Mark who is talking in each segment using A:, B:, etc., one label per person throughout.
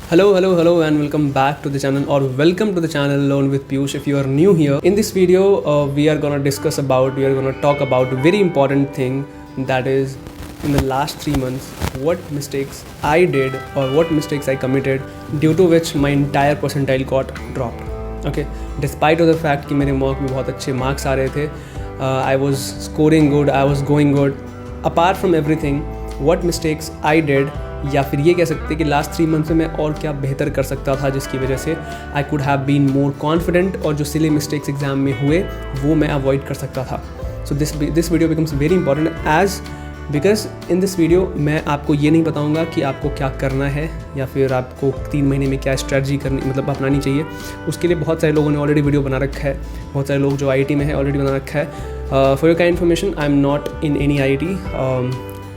A: Hello, and welcome back to the channel, or welcome to the channel Alone with Piyush. If you are new here, in this video, we are gonna talk about a very important thing, that is, in the last 3 months, what mistakes I did or what mistakes I committed, due to which my entire percentile got dropped. Okay, despite of the fact कि मेरे mock में बहुत अच्छे marks आ रहे थे, I was scoring good, I was going good. Apart from everything, what mistakes I did, या फिर ये कह सकते हैं कि लास्ट 3 मंथ्स में मैं और क्या बेहतर कर सकता था जिसकी वजह से I could have been more confident, और जो सिली मिस्टेक्स एग्जाम में हुए वो मैं अवॉइड कर सकता था. So this video becomes very important because in this video मैं आपको ये नहीं बताऊंगा कि आपको क्या करना है या फिर आपको 3 महीने में क्या स्ट्रेटजी करनी अपनानी चाहिए. उसके लिए बहुत सारे लोगों ने ऑलरेडी वीडियो बना रखा है, बहुत सारे लोग जो IT में है ऑलरेडी बना रखा है. For your kind information, I am not in any IT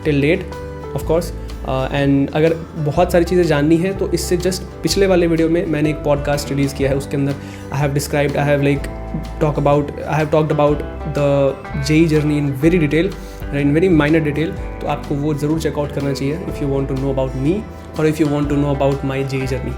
A: till date of course. And अगर बहुत सारी चीज़ें जाननी है तो इससे जस्ट पिछले वाले वीडियो में मैंने एक पॉडकास्ट रिलीज़ किया है, उसके अंदर I have talked about the JEE journey in very detail, in very minor detail. तो आपको वो ज़रूर चेकआउट करना चाहिए if you want to know about me और if you want to know about my JEE journey.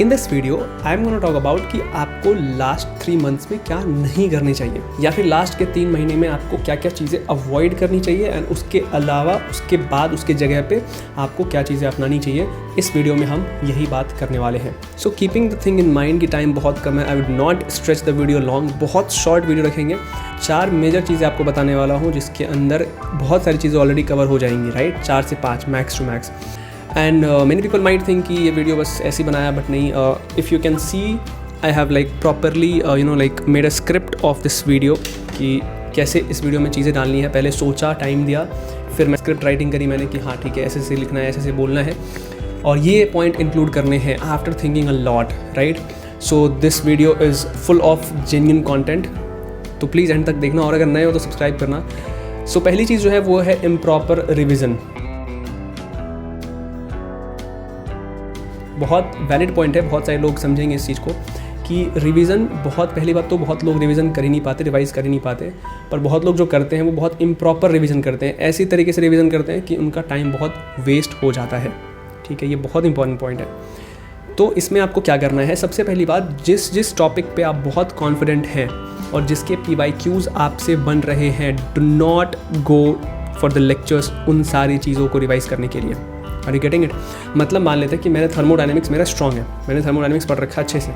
A: In this video I am gonna talk about कि आपको last 3 months में क्या नहीं करनी चाहिए, या फिर लास्ट के 3 महीने में आपको क्या क्या चीज़ें अवॉइड करनी चाहिए, एंड उसके अलावा उसके बाद उसके जगह पे आपको क्या चीज़ें अपनानी चाहिए. इस वीडियो में हम यही बात करने वाले हैं. So keeping the thing in mind कि टाइम बहुत कम है, I would not stretch the video long, बहुत शॉर्ट वीडियो रखेंगे. 4 मेजर चीज़ें आपको बताने वाला हूँ जिसके अंदर बहुत सारी चीज़ें ऑलरेडी कवर हो जाएंगी, राइट. 4 से 5 max to max. And many people might think कि ये वीडियो बस ऐसे ही बनाया, बट नहीं. If you can see, I have like properly made a script of this video कि कैसे इस वीडियो में चीज़ें डालनी है. पहले सोचा, टाइम दिया, फिर मैं स्क्रिप्ट राइटिंग करी मैंने कि हाँ ठीक है, ऐसे से लिखना है, ऐसे से बोलना है, और ये पॉइंट इंक्लूड करने हैं after thinking a lot, right. So this video is full of genuine content, तो प्लीज़ एंड तक देखना, और अगर नए हो तो सब्सक्राइब करना. सो पहली चीज़ जो है वो है इम्प्रॉपर रिविज़न. बहुत वैलिड पॉइंट है, बहुत सारे लोग समझेंगे इस चीज़ को कि रिवीजन, बहुत पहली बात तो बहुत लोग रिवीजन कर ही नहीं पाते, रिवाइज़ कर ही नहीं पाते. पर बहुत लोग जो करते हैं वो बहुत इम्प्रॉपर रिवीजन करते हैं, ऐसी तरीके से रिवीजन करते हैं कि उनका टाइम बहुत वेस्ट हो जाता है. ठीक है, ये बहुत इंपॉर्टेंट पॉइंट है. तो इसमें आपको क्या करना है, सबसे पहली बात, जिस टॉपिक पे आप बहुत कॉन्फिडेंट हैं और जिसके PYQs आपसे बन रहे हैं, do not go for the lectures उन सारी चीज़ों को रिवाइज़ करने के लिए. Are you getting it? मतलब मान लेते हैं कि मैंने थर्मोडायनेमिक्स मेरा स्ट्रॉन्ग है, मैंने थर्मोडायनेमिक्स पढ़ रखा है अच्छे से.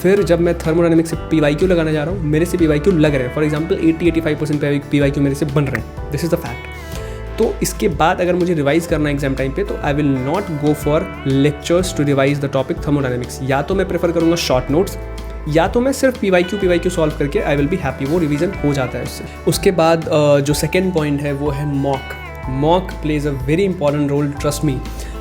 A: फिर जब मैं थर्मोडायनेमिक्स से PYQ लगाने जा रहा हूँ, मेरे से PYQ लग रहे हैं, फॉर एग्जांपल 80-85% PYQ मेरे से बन रहे हैं, दिस इज़ द फैक्ट. तो इसके बाद अगर मुझे रिवाइज़ करना है एग्जाम टाइम पे, तो I will not go for lectures to revise the topic thermodynamics. या तो मैं प्रेफर करूँगा शॉर्ट नोट्स, या तो मैं सिर्फ PYQ सॉल्व करके आई विल बी हैप्पी, वो रिवीजन हो जाता है उससे. उसके बाद जो सेकेंड पॉइंट है वो है mock plays a very important role, trust me.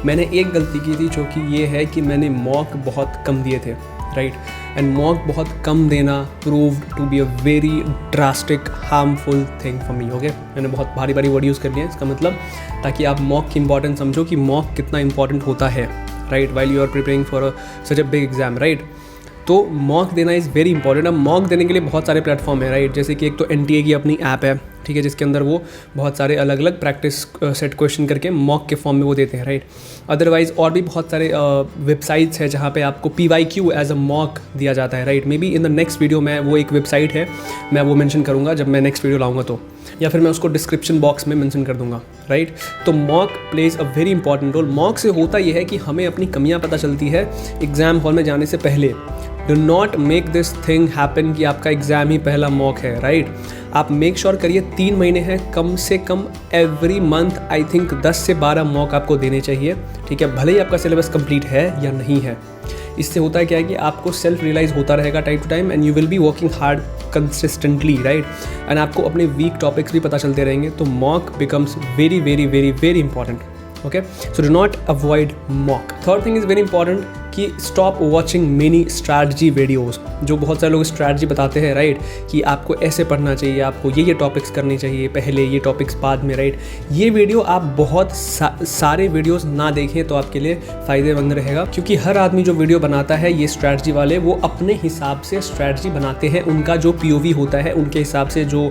A: मैंने एक गलती की थी, जो कि ये है कि मैंने मॉक बहुत कम दिए थे, राइट. एंड मॉक बहुत कम देना proved to be a very drastic harmful thing for me. Okay, मैंने बहुत भारी वर्ड यूज़ कर लिया इसका मतलब, ताकि आप मॉक की इंपॉर्टेंस समझो कि मॉक कितना इंपॉर्टेंट होता है, right, while you are preparing for such a big exam, right. तो मॉक देना इज़ वेरी इंपॉर्टेंट. अब मॉक देने के लिए बहुत सारे प्लेटफॉर्म है, राइट. जैसे कि एक तो NTA की अपनी ऐप है, ठीक है, जिसके अंदर वो बहुत सारे अलग अलग प्रैक्टिस सेट क्वेश्चन करके मॉक के फॉर्म में वो देते हैं, राइट. अदरवाइज़ और भी बहुत सारे वेबसाइट्स हैं जहाँ पे आपको PYQ एज अ मॉक दिया जाता है, right. May be in the next video में वो एक वेबसाइट है, मैं वो मेंशन करूँगा जब मैं नेक्स्ट वीडियो लाऊंगा तो, या फिर मैं उसको डिस्क्रिप्शन बॉक्स में मेंशन कर दूंगा, राइट. तो mock plays a very important role. Mock से होता यह है कि हमें अपनी कमियाँ पता चलती है एग्ज़ाम हॉल में जाने से पहले. Do not make this thing happen कि आपका एग्ज़ाम ही पहला मॉक है, राइट. आप मेक श्योर करिए 3 महीने हैं, कम से come every month I think 10 से 12 मॉक आपको देने चाहिए, ठीक है, भले ही आपका सिलेबस कंप्लीट है या नहीं है. इससे होता है क्या है कि आपको सेल्फ रियलाइज़ होता रहेगा time to time, and you will be working hard consistently, right. And आपको अपने वीक टॉपिक्स भी पता चलते रहेंगे. तो mock becomes very very very very important. Okay, so do not avoid mock. Third thing is very important कि stop watching many strategy videos. जो बहुत सारे लोग स्ट्रैटेजी बताते हैं, राइट, कि आपको ऐसे पढ़ना चाहिए, आपको ये टॉपिक्स करने चाहिए पहले, ये टॉपिक्स बाद में, राइट. ये वीडियो आप बहुत सारे वीडियोज़ ना देखें तो आपके लिए फ़ायदेमंद रहेगा, क्योंकि हर आदमी जो वीडियो बनाता है ये स्ट्रैटेजी वाले, वो अपने हिसाब से स्ट्रैटेजी बनाते हैं. उनका जो POV होता है, उनके हिसाब से जो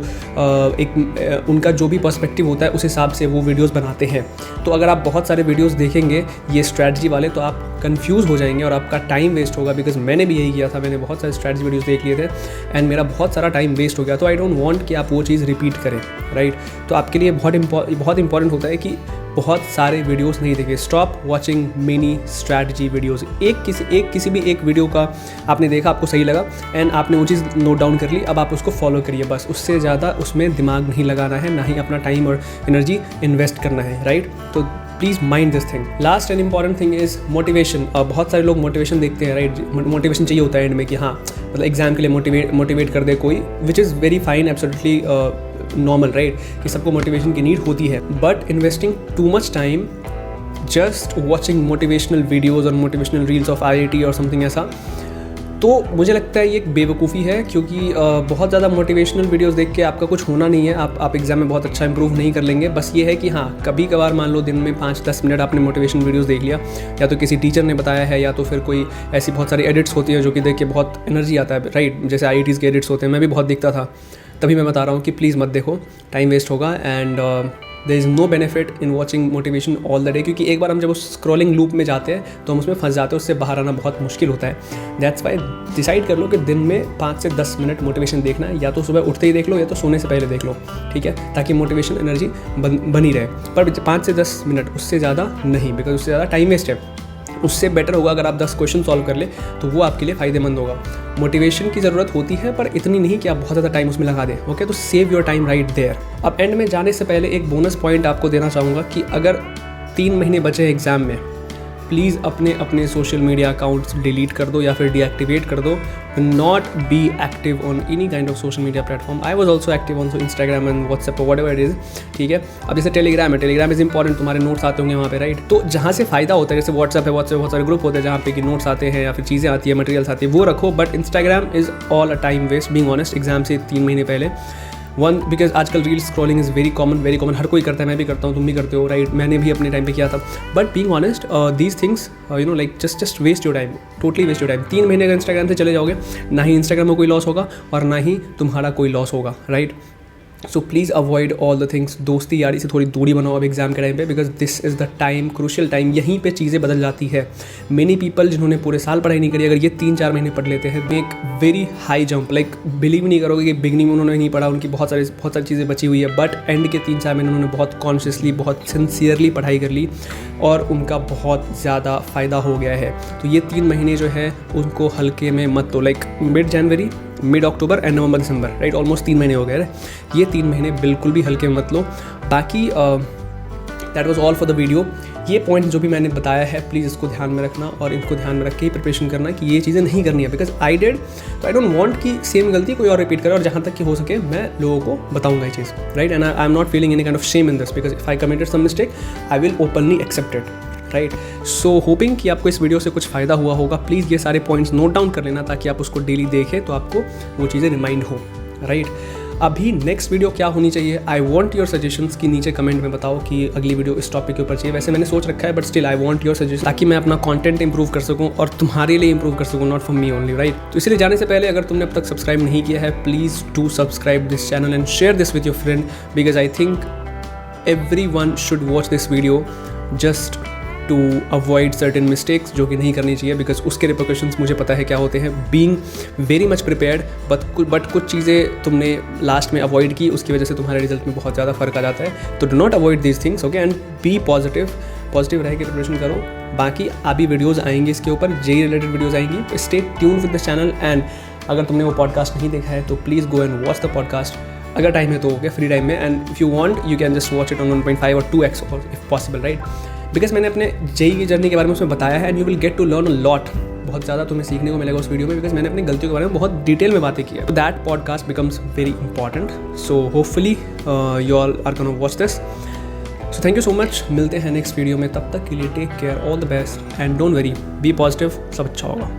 A: उनका जो भी पर्सपेक्टिव होता है उस हिसाब से वो वीडियोज़ बनाते हैं. तो अगर आप बहुत सारे वीडियोज़ देखेंगे ये स्ट्रैटेजी वाले, तो आप कंफ्यूज हो जाएंगे और आपका टाइम वेस्ट होगा, बिकॉज मैंने भी यही किया था, मैंने बहुत सारे स्ट्रैटेजी वीडियोस देख लिए थे एंड मेरा बहुत सारा टाइम वेस्ट हो गया। तो आई डोंट वांट कि आप वो चीज़ रिपीट करें, राइट। तो आपके लिए बहुत इंपॉर्टेंट होता है कि बहुत सारे वीडियोस नहीं देखें। Stop watching many strategy videos. किसी भी एक वीडियो का आपने देखा, आपको सही लगा एंड आपने वो चीज़ नोट डाउन कर ली, अब आप उसको फॉलो करिए बस। उससे ज़्यादा उसमें दिमाग नहीं लगाना है, ना ही अपना टाइम और एनर्जी इन्वेस्ट करना है, राइट। तो please mind this thing. Last and important thing is motivation. बहुत सारे लोग मोटिवेशन देखते हैं, राइट। मोटिवेशन चाहिए होता है एंड में कि हाँ मतलब एग्जाम के लिए मोटिवेट कर दे कोई, which is very fine, absolutely normal, right, कि सबको मोटिवेशन की नीड होती है। But investing too much time just watching motivational videos और मोटिवेशनल रील्स ऑफ IIT और समथिंग ऐसा, तो मुझे लगता है ये एक बेवकूफ़ी है, क्योंकि बहुत ज़्यादा मोटिवेशनल वीडियोस देख के आपका कुछ होना नहीं है। आप एग्जाम में बहुत अच्छा इंप्रूव नहीं कर लेंगे। बस ये है कि हाँ कभी कभार मान लो दिन में 5-10 मिनट आपने मोटिवेशन वीडियोस देख लिया, या तो किसी टीचर ने बताया है, या तो फिर कोई ऐसी बहुत सारी एडिट्स होती है जो कि देख के बहुत एनर्जी आता है, राइट। जैसे IITs के एडिट्स होते हैं, मैं भी बहुत देखता था, तभी मैं बता रहा हूँ कि प्लीज़ मत देखो, टाइम वेस्ट होगा and there is no benefit in watching motivation all the day. क्योंकि एक बार हम जब उस स्क्रॉलिंग लूप में जाते हैं तो हम उसमें फंस जाते हैं, उससे बाहर आना बहुत मुश्किल होता है। दैट्स वाई डिसाइड कर लो कि दिन में 5 से 10 मिनट मोटिवेशन देखना है, या तो सुबह उठते ही देख लो या तो सोने से पहले देख लो, ठीक है, ताकि मोटिवेशन एनर्जी बनी रहे। पर 5 से 10 मिनट, उससे ज़्यादा नहीं, बिकॉज उससे ज़्यादा टाइम वेस्ट है। उससे बेटर होगा अगर आप 10 क्वेश्चन सॉल्व कर ले, तो वो आपके लिए फ़ायदेमंद होगा। मोटिवेशन की ज़रूरत होती है, पर इतनी नहीं कि आप बहुत ज़्यादा टाइम उसमें लगा दें, ओके। तो save your time right there. अब एंड में जाने से पहले एक बोनस पॉइंट आपको देना चाहूँगा कि अगर 3 महीने बचे एग्ज़ाम में, प्लीज़ अपने सोशल मीडिया अकाउंट्स डिलीट कर दो या फिर डीएक्टिवेट कर दो। Not be active on any kind of social media platform. I was also active on Instagram and WhatsApp और व्हाटएवर इट इज़, ठीक है। अब जैसे टेलीग्राम इज़ इंपॉर्टेंट, तुम्हारे नोट्स आते होंगे वहाँ पे, राइट। तो जहाँ से फ़ायदा होता है, जैसे व्हाट्सएप बहुत सारे ग्रुप होते हैं जहाँ पे कि नोट्स आते हैं या फिर चीज़ें आती है, मटेरियल्स आती है, वो रखो। But Instagram is all a time waste, being honest. Exam से 3 महीने पहले बिकॉज आजकल reel scrolling is very common, हर कोई करता है, मैं भी करता हूँ, तुम भी करते हो, राइट। मैंने भी अपने टाइम पे किया था। But being honest these things like just waste your time, totally waste your time. 3 महीने अगर इंस्टाग्राम से चले जाओगे, ना ही इंस्टाग्राम में कोई लॉस होगा और ना ही तुम्हारा कोई लॉस होगा, right. So please avoid all the things. दोस्ती यारी से थोड़ी दूरी बनाओ अब एग्जाम के टाइम पे, because this is the time, crucial time. यहीं पे चीज़ें बदल जाती है। मेनी पीपल जिन्होंने पूरे साल पढ़ाई नहीं करी, अगर ये 3-4 महीने पढ़ लेते हैं, एक very high jump. Like believe नहीं करोगे कि बिगनिंग में उन्होंने नहीं पढ़ा, उनकी बहुत सारी चीज़ें बची हुई है, बट एंड के 3-4 महीने उन्होंने बहुत कॉन्शियसली, बहुत सिंसियरली पढ़ाई कर ली और उनका बहुत ज़्यादा फ़ायदा हो गया है। तो ये 3 महीने जो है उनको हल्के में मत लो। Like mid January, mid October and November December, right, almost 3 महीने हो गए। ये 3 महीने बिल्कुल भी हल्के में मत लो। बाकी that was all for the video. ये पॉइंट जो भी मैंने बताया है, प्लीज़ इसको ध्यान में रखना और इनको ध्यान में रख के ही प्रिपरेशन करना कि ये चीज़ें नहीं करनी है, बिकॉज आई डिड। तो आई डोंट वांट कि सेम गलती कोई और रिपीट करे, और जहाँ तक कि हो सके मैं लोगों को बताऊंगा ये चीज़, right. And I am not feeling any kind of shame in this, because if I committed some mistake I will openly accept it, right. So hoping कि आपको इस वीडियो से कुछ फ़ायदा हुआ होगा। प्लीज़ ये सारे पॉइंट्स नोट डाउन कर लेना ताकि आप उसको डेली देखें तो आपको वो चीज़ें रिमाइंड हो, राइट। अभी नेक्स्ट वीडियो क्या होनी चाहिए, आई वॉन्ट योर सजेशंस की नीचे कमेंट में बताओ कि अगली वीडियो इस टॉपिक के ऊपर चाहिए। वैसे मैंने सोच रखा है, but still I want your suggestion, ताकि मैं अपना कंटेंट इंप्रूव कर सकूं और तुम्हारे लिए इंप्रूव कर सकूं, not for me only, right. तो इसलिए जाने से पहले अगर तुमने अब तक सब्सक्राइब नहीं किया है, please do subscribe this channel and share this with your friend, because I think everyone should watch this video just to avoid certain mistakes जो कि नहीं करनी चाहिए, बिकॉज उसके रिपोर्केशंस मुझे पता है क्या होते हैं। Being very much prepared but कुछ चीज़ें तुमने लास्ट में अवॉइड की, उसकी वजह से तुम्हारे रिजल्ट में बहुत ज़्यादा फर्क आ जाता है। तो do not avoid these things, okay, and be positive रह के प्रिपरेशन करो। बाकी अभी वीडियोज़ आएंगे इसके ऊपर, जेई रिलेटेड वीडियोज़ आएंगी। Stay tune with the channel, and अगर तुमने वो पॉडकास्ट नहीं देखा है तो please go and watch the podcast, अगर टाइम है तो, ओके, फ्री टाइम में। And if you want you can just watch it on 1.5 और 2x if possible, right. Because मैंने अपने जेई की जर्नी के बारे में उसमें बताया है, and you will get to learn a lot. बहुत ज़्यादा तुम्हें सीखने को मिलेगा उस वीडियो में, बिकॉज मैंने अपनी गलतियों के बारे में बहुत डिटेल में बातें की है। तो that podcast becomes very important. So hopefully you all are gonna watch this. So thank you so much. मिलते हैं नेक्स्ट वीडियो में, तब तक के लिए take care, all the best and don't worry, be positive, सब अच्छा होगा।